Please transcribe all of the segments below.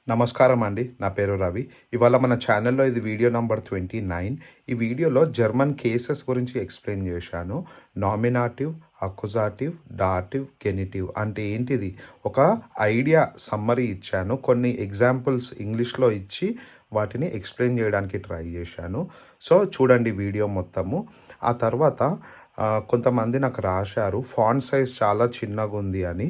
నమస్కారం అండి. నా పేరు రవి. ఇవాళ మన ఛానల్‌లో ఇది వీడియో నంబర్ 29. ఈ వీడియోలో జర్మన్ కేసెస్ గురించి ఎక్స్‌ప్లెయిన్ చేశాను. నామినాటివ్, అక్యుజాటివ్, డాటివ్, గెనిటివ్ అంటే ఏంటిది? ఒక ఐడియా సమ్మరీ ఇచ్చాను. కొన్ని ఎగ్జాంపుల్స్ ఇంగ్లీష్‌లో ఇచ్చి వాటిని ఎక్స్‌ప్లెయిన్ చేయడానికి ట్రై చేశాను. సో, చూడండి వీడియో మొత్తము. ఆ తర్వాత కొంతమంది నాకు రాశారు ఫాంట్ సైజ్ చాలా చిన్నగుంది అని.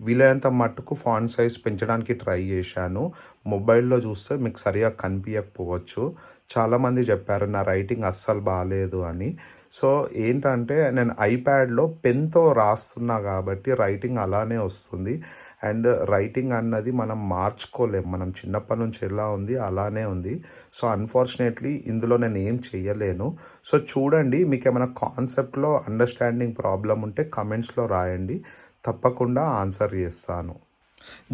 వీలైనంత మట్టుకు ఫాంట్ సైజ్ పెంచడానికి ట్రై చేశాను. మొబైల్‌లో చూస్తే మీకు సరిగ్గా కనిపియకపోవచ్చు. చాలామంది చెప్పారు నా రైటింగ్ అస్సలు బాలేదు అని. సో, ఏంటంటే నేను ఐప్యాడ్‌లో పెన్‌తో రాస్తున్నా కాబట్టి రైటింగ్ అలానే వస్తుంది. అండ్ రైటింగ్ అన్నది మనం మార్చుకోలేం. మనం చిన్నప్పటి నుంచి ఎలా ఉంది అలానే ఉంది. సో, అన్‌ఫార్చునేట్‌లీ ఇందులో నేను ఏం చెయ్యలేను. సో, చూడండి మీకేమైనా కాన్సెప్ట్‌లో అండర్‌స్టాండింగ్ ప్రాబ్లమ్ ఉంటే కమెంట్స్‌లో రాయండి. తప్పకుండా ఆన్సర్ చేస్తాను.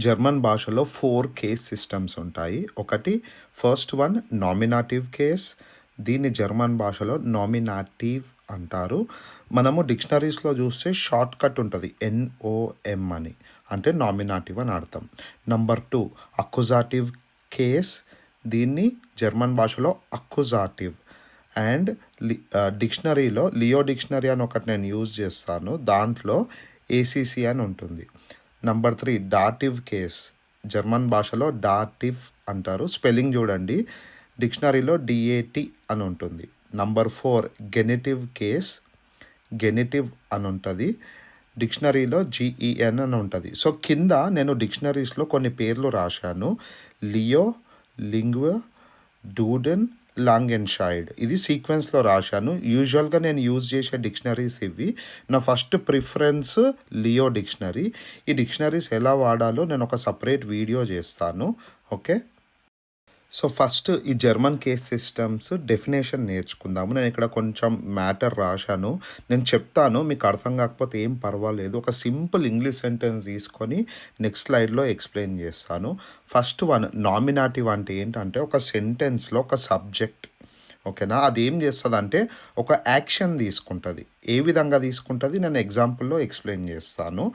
జర్మన్ భాషలో 4 కేస్ సిస్టమ్స్ ఉంటాయి. ఒకటి ఫస్ట్ వన్ నామినాటివ్ కేస్. దీన్ని జర్మన్ భాషలో నామినాటివ్ అంటారు. మనము డిక్షనరీస్‌లో చూస్తే షార్ట్ కట్ ఉంటుంది ఎన్ఓఎం అని. అంటే నామినాటివ్ అని అర్థం. Number 2 accusative case. దీన్ని జర్మన్ భాషలో అక్యుజాటివ్. అండ్ డిక్షనరీలో లియో డిక్షనరీ అని ఒకటి నేను యూజ్ చేస్తాను. దాంట్లో ఏసీసీ అని ఉంటుంది. Number 3 డాటివ్ case. జర్మన్ భాషలో డాటివ్ అంటారు. స్పెల్లింగ్ చూడండి. డిక్షనరీలో డిఏటి అని ఉంటుంది. Number 4 గెనిటివ్ case. గెనిటివ్ అని ఉంటుంది. డిక్షనరీలో జిఈఎన్ అని ఉంటుంది. సో, కింద నేను డిక్షనరీస్లో కొన్ని పేర్లు రాశాను. లియో, లింగ్వ, డూడెన్, లాంగెన్షైడ్. ఇది సీక్వెన్స్లో రాశాను. యూజువల్గా నేను యూజ్ చేసే డిక్షనరీస్ ఇవి. నా ఫస్ట్ ప్రిఫరెన్స్ లియో డిక్షనరీ. ఈ డిక్షనరీస్ ఎలా వాడాలో నేను ఒక సపరేట్ వీడియో చేస్తాను. ఓకే. సో, ఫస్ట్ ఈ జర్మన్ కేస్ సిస్టమ్స్ డెఫినేషన్ నేర్చుకుందాము. నేను ఇక్కడ కొంచెం మ్యాటర్ రాశాను. నేను చెప్తాను, మీకు అర్థం కాకపోతే ఏం పర్వాలేదు. ఒక సింపుల్ ఇంగ్లీష్ సెంటెన్స్ తీసుకొని నెక్స్ట్ స్లైడ్లో ఎక్స్ప్లెయిన్ చేస్తాను. ఫస్ట్ వన్ నామినాటివ్ అంటే ఏంటంటే ఒక సెంటెన్స్లో ఒక సబ్జెక్ట్, ఓకేనా, అది ఏం చేస్తుంది అంటే ఒక యాక్షన్ తీసుకుంటుంది. ఏ విధంగా తీసుకుంటుంది నేను ఎగ్జాంపుల్లో ఎక్స్ప్లెయిన్ చేస్తాను.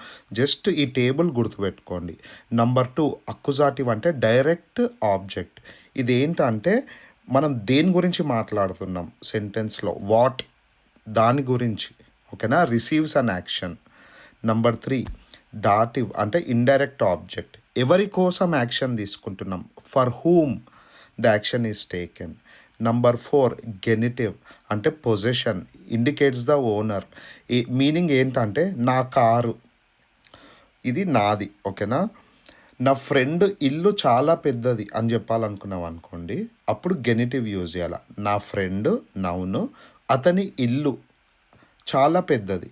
జస్ట్ ఈ టేబుల్ గుర్తుపెట్టుకోండి. నంబర్ 2 అక్యుజాటివ్ అంటే డైరెక్ట్ ఆబ్జెక్ట్. ఇది ఏంటంటే మనం దేని గురించి మాట్లాడుతున్నాం సెంటెన్స్లో, వాట్, దాని గురించి, ఓకేనా, రిసీవ్స్ అన్ యాక్షన్. నంబర్ 3 డాటివ్ అంటే ఇండైరెక్ట్ ఆబ్జెక్ట్. ఎవరి కోసం యాక్షన్ తీసుకుంటున్నాం, for whom the action is taken. Number 4 గెనిటివ్ అంటే పొజెషన్, ఇండికేట్స్ ద ఓనర్. ఈ మీనింగ్ ఏంటంటే నా కారు, ఇది నాది, ఓకేనా. నా ఫ్రెండ్ ఇల్లు చాలా పెద్దది అని చెప్పాలనుకున్నాం అనుకోండి, అప్పుడు గెనిటివ్ యూజ్ చేయాలి. నా ఫ్రెండ్ నౌను, అతని ఇల్లు చాలా పెద్దది,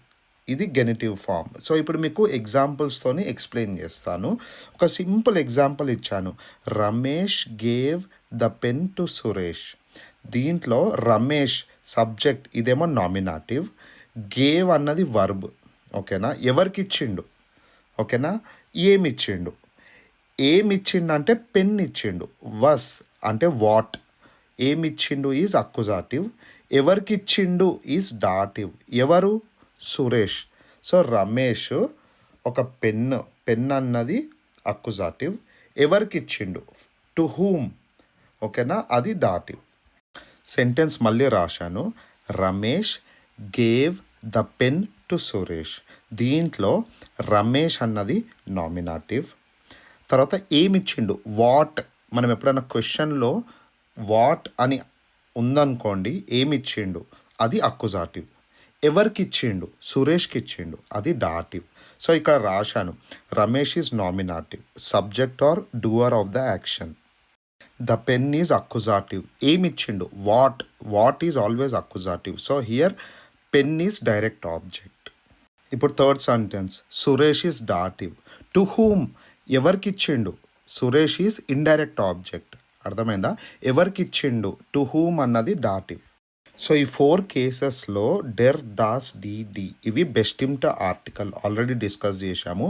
ఇది గెనిటివ్ ఫామ్. సో, ఇప్పుడు మీకు ఎగ్జాంపుల్స్తోని ఎక్స్ప్లెయిన్ చేస్తాను. ఒక సింపుల్ ఎగ్జాంపుల్ ఇచ్చాను. Ramesh gave the pen to Suresh. దీంట్లో రమేష్ సబ్జెక్ట్, ఇదేమో నామినాటివ్. గేవ్ అన్నది వర్బ్, ఓకేనా. ఎవరికి ఇచ్చిండు, ఓకేనా, ఏమిచ్చిండు. ఏమిచ్చిండు అంటే పెన్ ఇచ్చిండు. వస్ అంటే వాట్. ఏమిచ్చిండు ఈజ్ అక్యుజాటివ్. ఎవరికి ఇచ్చిండు ఈజ్ డాటివ్. ఎవరు, సురేష్. సో, రమేష్ ఒక పెన్ అన్నది అక్యుజాటివ్. ఎవరికి ఇచ్చిండు, టు హూమ్, ఓకేనా, అది డాటివ్. సెంటెన్స్ మళ్ళీ రాశాను. Ramesh gave the pen to Suresh. దీంట్లో రమేష్ అన్నది నామినాటివ్. తర్వాత ఏమిచ్చిండు, వాట్. మనం ఎప్పుడైనా క్వశ్చన్లో వాట్ అని ఉందనుకోండి, ఏమిచ్చిండు, అది అక్యుజాటివ్. ఎవరికి ఇచ్చిండు, సురేష్కి ఇచ్చిండు, అది డాటివ్. సో, ఇక్కడ రాశాను Ramesh is nominative, subject or doer of the action. The pen is accusative. ఏమిచ్చిండు, what is always accusative. So, here pen is direct object. ఇప్పుడు third sentence, Suresh is dative. To whom, ఎవరికి ఇచ్చిండు, సురేష్ ఈజ్ ఇండైరెక్ట్ ఆబ్జెక్ట్. అర్థమైందా, ఎవరికి ఇచ్చిండు, to whom అన్నది డాటివ్. So, ఈ 4 కేసెస్లో డెర్, దాస్, డి ఇవి బెస్టిమ్ట్ ఆర్టికల్ ఆల్రెడీ డిస్కస్ చేశాము.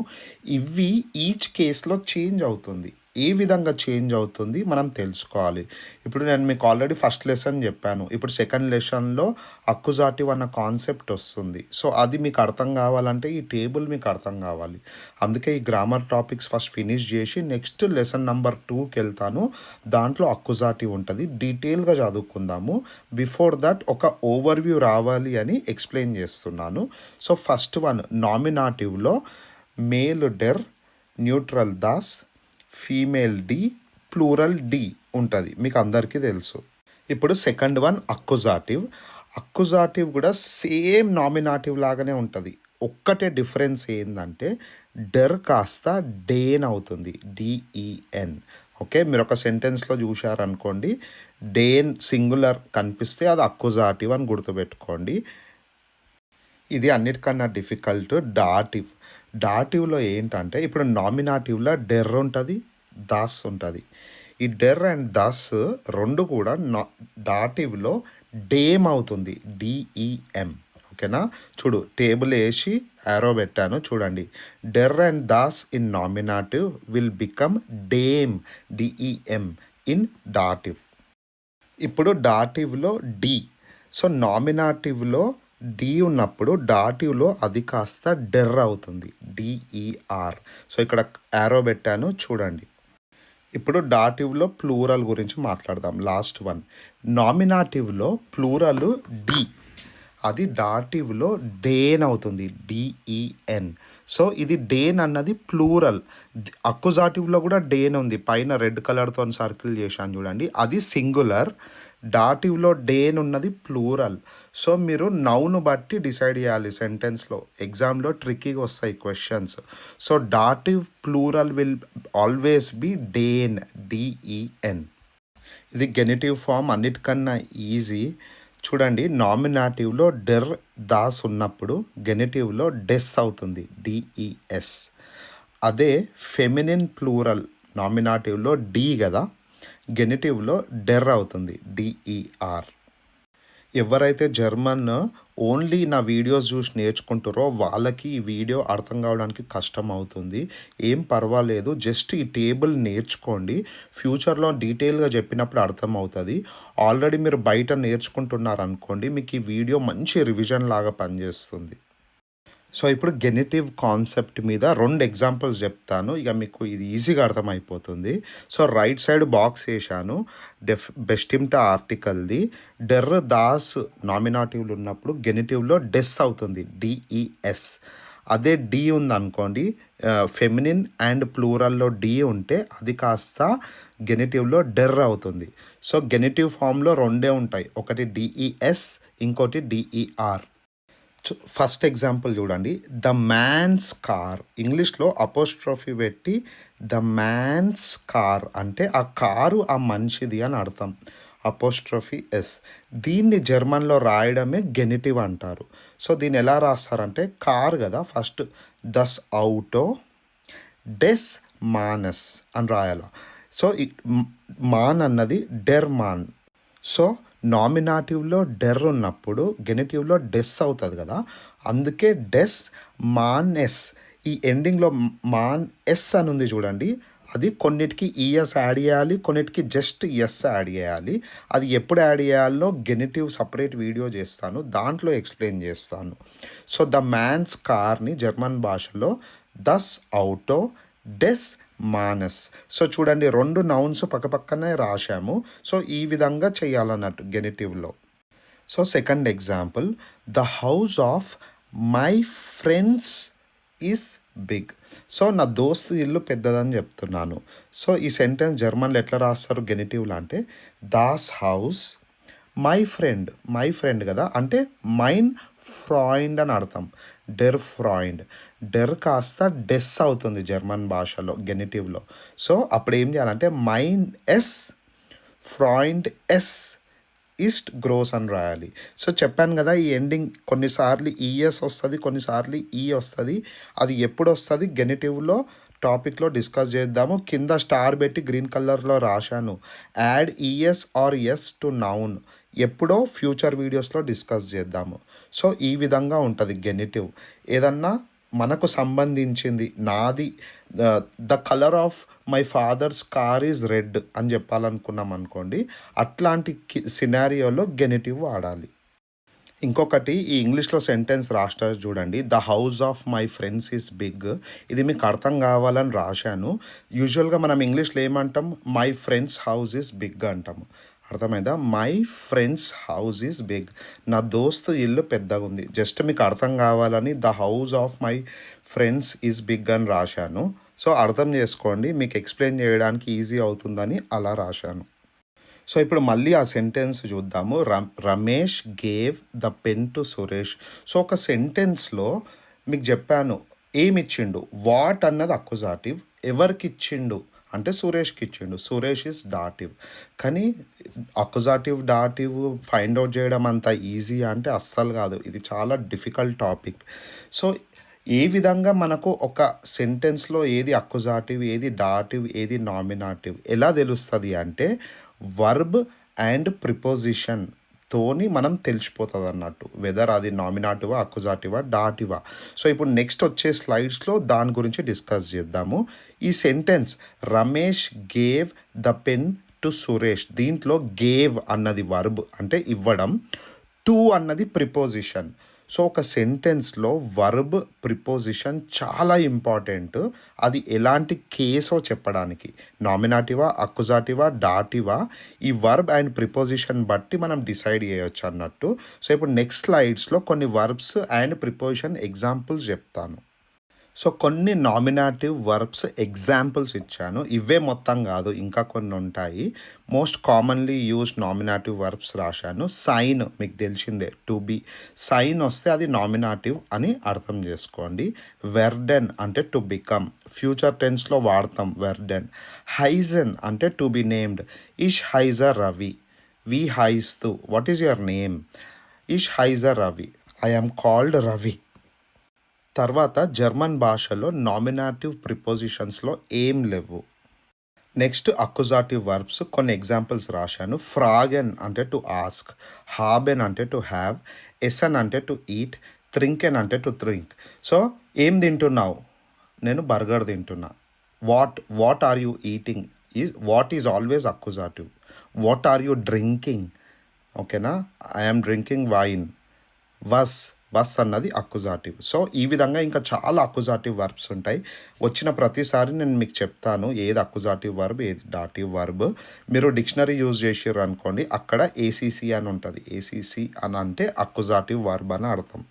ఇవి ఈచ్ కేస్లో చేంజ్ అవుతుంది. ఏ విధంగా చేంజ్ అవుతుంది మనం తెలుసుకోవాలి. ఇప్పుడు నేను మీకు ఆల్రెడీ ఫస్ట్ లెసన్ చెప్పాను. ఇప్పుడు సెకండ్ లెసన్‌లో అక్కుజాటివ్ అన్న కాన్సెప్ట్ వస్తుంది. సో, అది మీకు అర్థం కావాలంటే ఈ టేబుల్ మీకు అర్థం కావాలి. అందుకే ఈ గ్రామర్ టాపిక్స్ ఫస్ట్ ఫినిష్ చేసి నెక్స్ట్ లెసన్ నంబర్ 2కి వెళ్తాను. దాంట్లో అక్కుజాటివ్ ఉంటుంది. డీటెయిల్‌గా చదువుకుందాము. బిఫోర్ దట్ ఒక ఓవర్‌వ్యూ రావాలి అని ఎక్స్‌ప్లెయిన్ చేస్తున్నాను. సో, ఫస్ట్ వన్ నామినేటివ్‌లో మేల్ డెర్, న్యూట్రల్ దాస్, ఫీమేల్ డి, ప్లూరల్ డి ఉంటుంది. మీకు అందరికీ తెలుసు. ఇప్పుడు సెకండ్ వన్ అక్కుజాటివ్. అక్కుజాటివ్ కూడా సేమ్ నామినేటివ్ లాగానే ఉంటుంది. ఒక్కటే డిఫరెన్స్ ఏంటంటే డెర్ కాస్త డేన్ అవుతుంది. డిఈఎన్. ఓకే, మీరు ఒక సెంటెన్స్లో చూశారనుకోండి, డేన్ సింగులర్ కనిపిస్తే అది అక్కుజాటివ్ అని గుర్తుపెట్టుకోండి. ఇది అన్నిటికన్నా డిఫికల్ట్ డాటివ్. డాటివ్లో ఏంటంటే ఇప్పుడు నామినేటివ్లో డెర్ ఉంటుంది, దాస్ ఉంటుంది. ఈ డెర్ అండ్ దాస్ రెండు కూడా డాటివ్లో డేమ్ అవుతుంది. డిఈఎం. ఓకేనా, చూడు టేబుల్ వేసి యారో పెట్టాను చూడండి. డెర్ అండ్ దాస్ ఇన్ నామినేటివ్ విల్ బికమ్ డేమ్, డిఈఎం ఇన్ డాటివ్. ఇప్పుడు డాటివ్లో డి. సో నామినేటివ్లో డి ఉన్నప్పుడు డాటివ్లో అది కాస్త డెర్ అవుతుంది. డిఈఆర్. సో ఇక్కడ యారో పెట్టాను చూడండి. ఇప్పుడు డాటివ్లో ప్లూరల్ గురించి మాట్లాడదాం. లాస్ట్ వన్ నామినేటివ్లో ప్లూరల్ డి, అది డాటివ్లో డేన్ అవుతుంది. డిఈఎన్. సో ఇది డేన్ అన్నది ప్లూరల్. అక్కుజాటివ్లో కూడా డేన్ ఉంది, పైన రెడ్ కలర్తో సర్కిల్ చేశాను చూడండి, అది సింగులర్. డాటివ్లో డేన్ ఉన్నది ప్లూరల్. సో మీరు నౌను బట్టి డిసైడ్ చేయాలి సెంటెన్స్లో. ఎగ్జామ్లో ట్రిక్కీగా వస్తాయి questions. So dative plural will always be డేన్, డిఈఎన్. ఇది గెనిటివ్ ఫామ్ అన్నిటికన్నా ఈజీ. చూడండి, నామినేటివ్లో డెర్ దాస్ ఉన్నప్పుడు గెనిటివ్లో డెస్ అవుతుంది. డిఈఎస్. అదే ఫెమినిన్ ప్లూరల్ నామినేటివ్లో డి కదా, గెనిటివ్లో డెర్ అవుతుంది. డిఈఆర్. ఎవరైతే జర్మన్ ఓన్లీ నా వీడియోస్ చూసి నేర్చుకుంటారో వాళ్ళకి ఈ వీడియో అర్థం కావడానికి కష్టం అవుతుంది. ఏం పర్వాలేదు, జస్ట్ ఈ టేబుల్ నేర్చుకోండి. ఫ్యూచర్లో డీటెయిల్గా చెప్పినప్పుడు అర్థం అవుతుంది. ఆల్రెడీ మీరు బయట నేర్చుకుంటున్నారనుకోండి, మీకు ఈ వీడియో మంచి రివిజన్ లాగా పనిచేస్తుంది. సో ఇప్పుడు గెనిటివ్ కాన్సెప్ట్ మీద 2 ఎగ్జాంపుల్స్ చెప్తాను, ఇక మీకు ఇది ఈజీగా అర్థమైపోతుంది. సో రైట్ సైడ్ బాక్స్ వేసాను, బెస్టిమ్టా ఆర్టికల్ది. డెర్ దాస్ నామినేటివ్లు ఉన్నప్పుడు గెనిటివ్లో డెస్ అవుతుంది. డిఈఎస్. అదే డి ఉందనుకోండి, ఫెమినిన్ అండ్ ప్లూరల్లో డి ఉంటే అది కాస్త గెనిటివ్లో డెర్ అవుతుంది. సో గెనిటివ్ ఫామ్లో 2 ఉంటాయి, ఒకటి డిఈఎస్, ఇంకోటి డిఈఆర్. ఫస్ట్ ఎగ్జాంపుల్ చూడండి. ద మ్యాన్స్ కార్, ఇంగ్లీష్లో అపోస్ట్రోఫీ పెట్టి ద మ్యాన్స్ కార్ అంటే ఆ కారు ఆ మనిషిది అని అర్థం. Apostrophe S. దీన్ని జర్మన్లో రాయడమే గెనిటివ్ అంటారు. సో దీన్ని ఎలా రాస్తారంటే, కార్ కదా, ఫస్ట్ దస్ ఔటో డెస్ మానస్ అని రాయాల. సో మాన్ అన్నది డెర్ మాన్. సో నామినేటివ్లో డెర్ ఉన్నప్పుడు గెనిటివ్లో డెస్ అవుతుంది కదా, అందుకే డెస్ మాన్ ఎస్. ఈ ఎండింగ్లో మాన్ ఎస్ అని ఉంది చూడండి, అది కొన్నిటికి ఈఎస్ యాడ్ చేయాలి, కొన్నిటికి జస్ట్ ఎస్ యాడ్ చేయాలి. అది ఎప్పుడు యాడ్ చేయాలో గెనిటివ్ సపరేట్ వీడియో చేస్తాను, దాంట్లో ఎక్స్ప్లెయిన్ చేస్తాను. సో ద మ్యాన్స్ కార్ని జర్మన్ భాషలో దస్ ఔటో డెస్ మానస్. సో చూడండి, 2 నౌన్స్ పక్కపక్కనే రాశాము. సో ఈ విధంగా చేయాలన్నట్టు గెనిటివ్లో. So second example, the house of my friends is big. So నా దోస్తు ఇల్లు పెద్దదని చెప్తున్నాను. సో ఈ సెంటెన్స్ జర్మన్లో ఎట్లా రాస్తారు గెనిటివ్లో అంటే, Das house my friend. My friend కదా, అంటే మైన్ ఫ్రాయిండ్ అని అర్థం. డెర్ ఫ్రాయిండ్. డెర్ కాస్త డెస్ అవుతుంది జర్మన్ భాషలో గెనిటివ్లో. సో అప్పుడు ఏం చేయాలంటే మైన్ ఎస్ ఫ్రాయిండ్ ఎస్ ఈస్ట్ గ్రోస్ అని రాయాలి. సో చెప్పాను కదా, ఈ ఎండింగ్ కొన్నిసార్లు ఈఎస్ వస్తుంది, కొన్నిసార్లు ఈ వస్తుంది. అది ఎప్పుడు వస్తుంది గెనిటివ్లో టాపిక్లో డిస్కస్ చేద్దాము. కింద స్టార్ పెట్టి గ్రీన్ కలర్లో రాశాను, add ES or S to noun. ఎప్పుడో ఫ్యూచర్ వీడియోస్లో డిస్కస్ చేద్దాము. సో ఈ విధంగా ఉంటుంది గెనిటివ్. ఏదన్నా మనకు సంబంధించింది, నాది the colour of my father's car is red అని చెప్పాలనుకున్నాం అనుకోండి, అట్లాంటి సినారియోలో గెనిటివ్ వాడాలి. ఇంకొకటి ఈ ఇంగ్లీష్‌లో సెంటెన్స్ రాస్తారు చూడండి. The house of my friends is big. ఇది మీకు అర్థం కావాలని రాశాను. యూజువల్‌గా మనం ఇంగ్లీష్‌లో ఏమంటాం? My friend's house is big అంటాము. అర్థమైందా? My friend's house is big. నా దోస్తు ఇల్లు పెద్దగుంది. జస్ట్ మీకు అర్థం కావాలని the house of my friends is big అని రాశాను. సో, అర్థం చేసుకోండి. మీకు ఎక్స్‌ప్లెయిన్ చేయడానికి ఈజీ అవుతుందని అలా రాశాను. సో, ఇప్పుడు మళ్ళీ ఆ సెంటెన్స్ చూద్దాము. Ramesh gave the pen to Suresh. So, ఒక సెంటెన్స్‌లో మీకు చెప్పాను ఏమిచ్చిండు. వాట్ అన్నది అక్కుజాటివ్. ఎవరికిచ్చిండు అంటే సురేష్‌కిచ్చిండు. సురేష్ ఈజ్ డాటివ్. కానీ అక్కుజాటివ్, డాటివ్ ఫైండ్ ఔట్ చేయడం అంత ఈజీయా అంటే అస్సలు కాదు. ఇది చాలా డిఫికల్ట్ టాపిక్. సో, ఏ విధంగా మనకు ఒక సెంటెన్స్‌లో ఏది అక్కుజాటివ్, ఏది డాటివ్, ఏది నామినాటివ్ ఎలా తెలుస్తది అంటే వర్బ్ అండ్ ప్రిపోజిషన్ తోని మనం తెలిసిపోతుంది అన్నట్టు. వెదర్ అది నామినాటివా, అక్కుజాటివా, డాటివా. సో, ఇప్పుడు నెక్స్ట్ వచ్చే స్లైడ్స్‌లో దాని గురించి డిస్కస్ చేద్దాము. ఈ sentence Ramesh gave the pen to Suresh. దీంట్లో గేవ్ అన్నది వర్బ్ అంటే ఇవ్వడం. టు అన్నది ప్రిపోజిషన్. సో, ఒక సెంటెన్స్‌లో వర్బ్, ప్రిపోజిషన్ చాలా ఇంపార్టెంట్. అది ఎలాంటి కేసో చెప్పడానికి. నామినాటివా, అక్కుజాటివా, డాటివా ఈ వర్బ్ అండ్ ప్రిపోజిషన్ బట్టి మనం డిసైడ్ చేయొచ్చు అన్నట్టు. సో, ఇప్పుడు నెక్స్ట్ స్లైడ్స్‌లో కొన్ని వర్బ్స్ అండ్ ప్రిపోజిషన్ ఎగ్జాంపుల్స్ చెప్తాను. సో, కొన్ని నామినాటివ్ వర్బ్స్ ఎగ్జాంపుల్స్ ఇచ్చాను. ఇవే మొత్తం కాదు, ఇంకా కొన్ని ఉంటాయి. మోస్ట్ కామన్లీ యూజ్డ్ నామినాటివ్ వర్బ్స్ రాశాను. సైన్ మీకు తెలిసిందే, టు బీ. సైన్ వస్తే అది నామినాటివ్ అని అర్థం చేసుకోండి. వెర్డెన్ అంటే టు బికమ్. ఫ్యూచర్ టెన్స్లో వాడతాం వెర్డెన్. హైజన్ అంటే టు బి నేమ్డ్. ఇష్ హైజర్ రవి. వి హైస్తు. What is your name? ఇష్ హైజర్ Ravi. I am called Ravi. తర్వాత జర్మన్ భాషలో నామినాటివ్ ప్రిపోజిషన్స్లో ఏం లేవు. నెక్స్ట్ అక్కుజాటివ్ వర్బ్స్ కొన్ని ఎగ్జాంపుల్స్ రాశాను. ఫ్రాగెన్ అంటే టు ఆస్క్, హాబెన్ అంటే టు హ్యావ్, ఎసన్ అంటే టు ఈట్, త్రింకెన్ అంటే టు డ్రింక్. సో, ఏం తింటున్నావు? నేను బర్గర్ తింటున్నా. What are you eating what is always accusative. What are you drinking? ఓకేనా? I am drinking wine. వస్ అన్నది అక్కుజాటివ్. సో, ఈ విధంగా ఇంకా చాలా అక్కుజాటివ్ వర్బ్స్ ఉంటాయి. వచ్చిన ప్రతిసారి నేను మీకు చెప్తాను ఏది అక్కుజాటివ్ వర్బ్, ఏది డాటివ్ వర్బ్. మీరు డిక్షనరీ యూజ్ చేసారు అనుకోండి, అక్కడ ఏసీసీ అని ఉంటుంది. ఏసీసీ అని అంటే అక్కుజాటివ్ వర్బ్ అని అర్థం.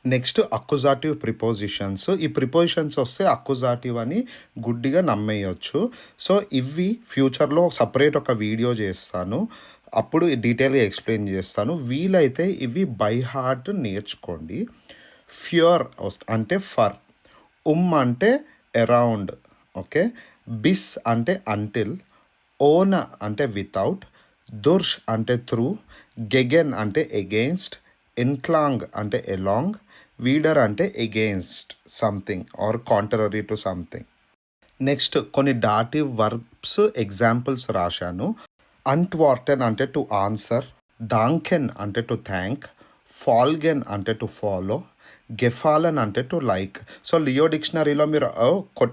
Next accusative prepositions. ఈ ప్రిపోజిషన్స్ వస్తే అక్కుజాటివ్ అని గుడ్డిగా నమ్మేయచ్చు. సో, ఇవి ఫ్యూచర్లో సపరేట్ ఒక వీడియో చేస్తాను. అప్పుడు డీటెయిల్గా ఎక్స్ప్లెయిన్ చేస్తాను. వీలైతే ఇవి బై హార్ట్ నేర్చుకోండి. ఫ్యూర్ అంటే ఫర్. అంటే అరౌండ్. ఓకే. బిస్ అంటే అంటిల్. ఓన అంటే వితౌట్. దుర్ష్ అంటే త్రూ. గెగెన్ అంటే ఎగెయిన్స్ట్. ఇన్క్లాంగ్ అంటే ఎలాంగ్. వీడర్ అంటే against something or contrary to something. Next కొన్ని డాటివ్ వర్బ్స్ ఎగ్జాంపుల్స్ రాశాను. అంట్వార్టెన్ అంటే టు ఆన్సర్. దాంకెన్ అంటే టు థ్యాంక్. ఫాల్గెన్ అంటే టు ఫాలో. గెఫాలన్ అంటే టు లైక్. సో, లియో డిక్షనరీలో మీరు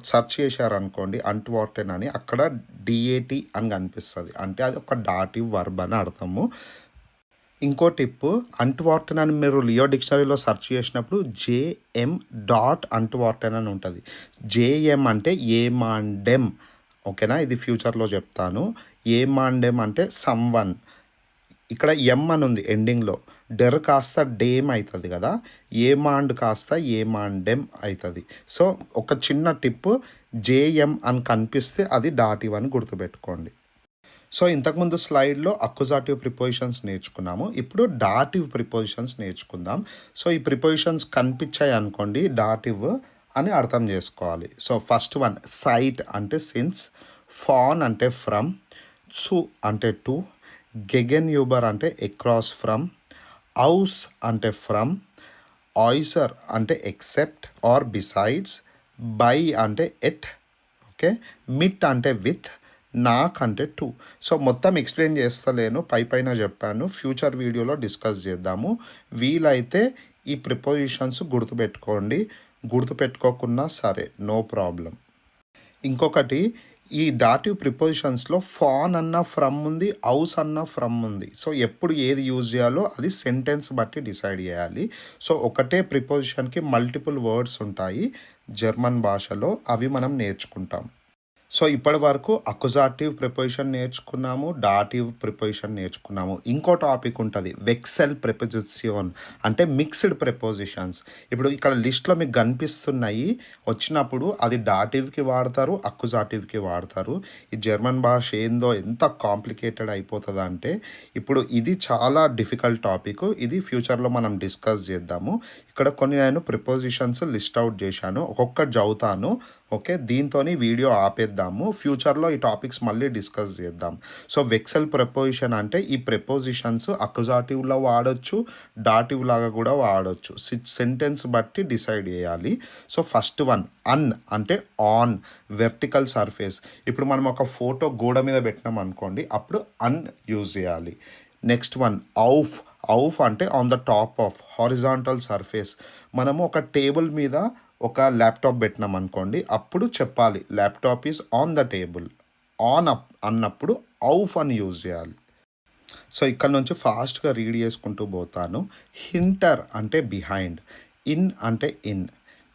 సెర్చ్ చేశారనుకోండి అంట్వార్టెన్ అని, అక్కడ డిఏటి అని కనిపిస్తుంది. అంటే అది ఒక డాటివ్ వర్బ్ అని అర్థము. ఇంకో టిప్పు, అంట్వార్టెన్ అని మీరు లియో డిక్షనరీలో సెర్చ్ చేసినప్పుడు జేఎం డాట్ అంట్వార్టెన్ అని ఉంటుంది. జేఎం అంటే ఏమాండెమ్. ఓకేనా? ఇది ఫ్యూచర్లో చెప్తాను. ఏమాండెమ్ అంటే సమ్వన్. ఇక్కడ ఎం అని ఉంది ఎండింగ్లో. డెర్ కాస్త డేమ్ అవుతుంది కదా, ఏమాండ్ కాస్త ఏమాండెమ్ అవుతుంది. సో, ఒక చిన్న టిప్పు, జేఎం అని కనిపిస్తే అది డాటివ్ అని గుర్తుపెట్టుకోండి. సో, ఇంతకుముందు స్లైడ్లో అక్కుజాటివ్ ప్రిపోజిషన్స్ నేర్చుకున్నాము. ఇప్పుడు డాటివ్ ప్రిపోజిషన్స్ నేర్చుకుందాం. సో, ఈ ప్రిపోజిషన్స్ కనిపించాయి అనుకోండి డాటివ్ అని అర్థం చేసుకోవాలి. సో, ఫస్ట్ వన్ సైట్ అంటే సిన్స్. ఫాన్ అంటే ఫ్రమ్. సు అంటే టు. గెగెన్ యూబర్ అంటే అక్రాస్ ఫ్రమ్. ఔస్ అంటే ఫ్రమ్. ఆయిసర్ అంటే ఎక్సెప్ట్ ఆర్ బిసైడ్స్. బై అంటే ఎట్. ఓకే. మిట్ అంటే విత్. నాక్ అంటే టు. సో, మొత్తం ఎక్స్ప్లెయిన్ చేస్తలేను, పైన చెప్పాను. ఫ్యూచర్ వీడియోలో డిస్కస్ చేద్దాము. వీలైతే ఈ ప్రిపోజిషన్స్ గుర్తుపెట్టుకోండి. గుర్తుపెట్టుకోకున్నా సరే, నో ప్రాబ్లం. ఇంకొకటి ఈ డాటివ్ ప్రిపోజిషన్స్‌లో ఫాన్ అన్న ఫ్రమ్ ఉంది. హౌస్ అన్న ఫ్రమ్ ఉంది. సో, ఎప్పుడు ఏది యూజ్ చేయాలో అది సెంటెన్స్ బట్టి డిసైడ్ చేయాలి. సో, ఒకటే ప్రిపోజిషన్‌కి మల్టిపుల్ వర్డ్స్ ఉంటాయి జర్మన్ భాషలో. అవి మనం నేర్చుకుంటాం. సో, ఇప్పటి వరకు అకుజాటివ్ ప్రిపోజిషన్ నేర్చుకున్నాము. డాటివ్ ప్రిపోజిషన్ నేర్చుకున్నాము. ఇంకో టాపిక్ ఉంటది. వెక్సెల్ ప్రిపోజిషన్ అంటే మిక్స్డ్ ప్రిపోజిషన్స్. ఇప్పుడు ఇక్కడ లిస్ట్‌లో మీకు కనిపిస్తున్నాయి. వచ్చినప్పుడు అది డాటివ్‌కి వాడతారు. అకుజాటివ్‌కి వాడతారు. ఈ జర్మన్ భాష ఏందో ఎంత కాంప్లికేటెడ్ అయిపోతదంటే, ఇప్పుడు ఇది చాలా డిఫికల్ట్ టాపిక్. ఇది ఫ్యూచర్‌లో మనం డిస్కస్ చేద్దాము. ఇక్కడ కొన్ని నేను ప్రిపోజిషన్స్ లిస్ట్ ఔట్ చేశాను. ఒక్కొక్కటి చదువుతాను. ఓకే. దీంతోని వీడియో ఆపేద్దాము. ఫ్యూచర్‌లో ఈ టాపిక్స్ మళ్ళీ డిస్కస్ చేద్దాం. సో, వెక్సెల్ ప్రిపోజిషన్ అంటే ఈ ప్రిపోజిషన్స్ అకుజాటివ్‌లో వాడొచ్చు. డాటివ్ లాగా కూడా వాడొచ్చు. సెంటెన్స్ బట్టి డిసైడ్ చేయాలి. సో, ఫస్ట్ వన్ అన్ అంటే ఆన్ వెర్టికల్ సర్ఫేస్. ఇప్పుడు మనం ఒక ఫోటో గోడ మీద పెట్టినాం అనుకోండి. అప్పుడు అన్ యూజ్ చేయాలి. నెక్స్ట్ వన్ ఔఫ్. ఔఫ్ అంటే on the top of horizontal surface. మనము ఒక టేబుల్ మీద ఒక ల్యాప్టాప్ పెట్టినాం అనుకోండి. అప్పుడు చెప్పాలి laptop is on the table. On up అన్నప్పుడు ఔఫ్ అని యూజ్ చేయాలి. సో, ఇక్కడ నుంచి ఫాస్ట్‌గా రీడ్ చేసుకుంటూ పోతాను. హింటర్ అంటే బిహైండ్. ఇన్ అంటే ఇన్.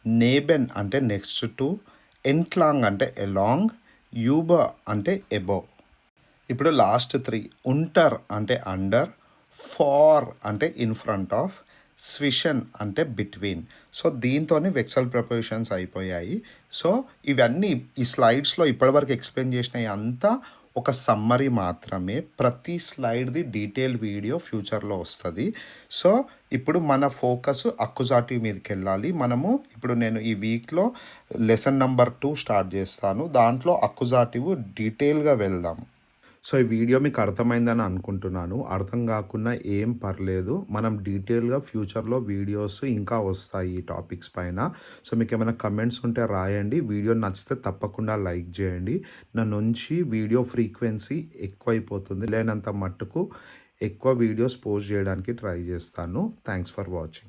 నేబెన్ అంటే నెక్స్ట్ టు. ఎంట్లాంగ్ అంటే ఎలాంగ్. యూబ అంటే ఎబోవ్. ఇప్పుడు లాస్ట్ 3 ఉంటర్ అంటే అండర్. ఫార్ అంటే ఇన్ ఫ్రంట్ ఆఫ్. స్విషన్ అంటే బిట్వీన్. సో, దీంతోనే వెక్సెల్ ప్రిపోజిషన్స్ అయిపోయాయి. సో, ఇవన్నీ ఈ స్లైడ్స్‌లో ఇప్పటివరకు ఎక్స్‌ప్లెయిన్ చేసినయి అంతా ఒక సమ్మరీ మాత్రమే. ప్రతి స్లైడ్‌ది డీటెయిల్ వీడియో ఫ్యూచర్‌లో వస్తది. సో, ఇప్పుడు మన ఫోకస్ అకుజాటివ్ మీదకెళ్ళాలి. మనము ఇప్పుడు నేను ఈ వీక్‌లో లెసన్ నంబర్ 2 స్టార్ట్ చేస్తాను. దాంట్లో అకుజాటివ్ డీటెయిల్‌గా వెళ్దాం. సో, ఈ వీడియో మీకు అర్థమైందని అనుకుంటున్నాను. అర్థం కాకున్నా ఏం పర్లేదు. మనం డీటెయిల్‌గా ఫ్యూచర్‌లో వీడియోస్ ఇంకా వస్తాయి ఈ టాపిక్స్ పైన. సో, మీకేమైనా కమెంట్స్ ఉంటే రాయండి. వీడియో నచ్చితే తప్పకుండా లైక్ చేయండి. నా నుంచి వీడియో ఫ్రీక్వెన్సీ ఎక్కువైపోతుంది. లేనంత మట్టుకు ఎక్కువ వీడియోస్ పోస్ట్ చేయడానికి ట్రై చేస్తాను. Thanks for watching.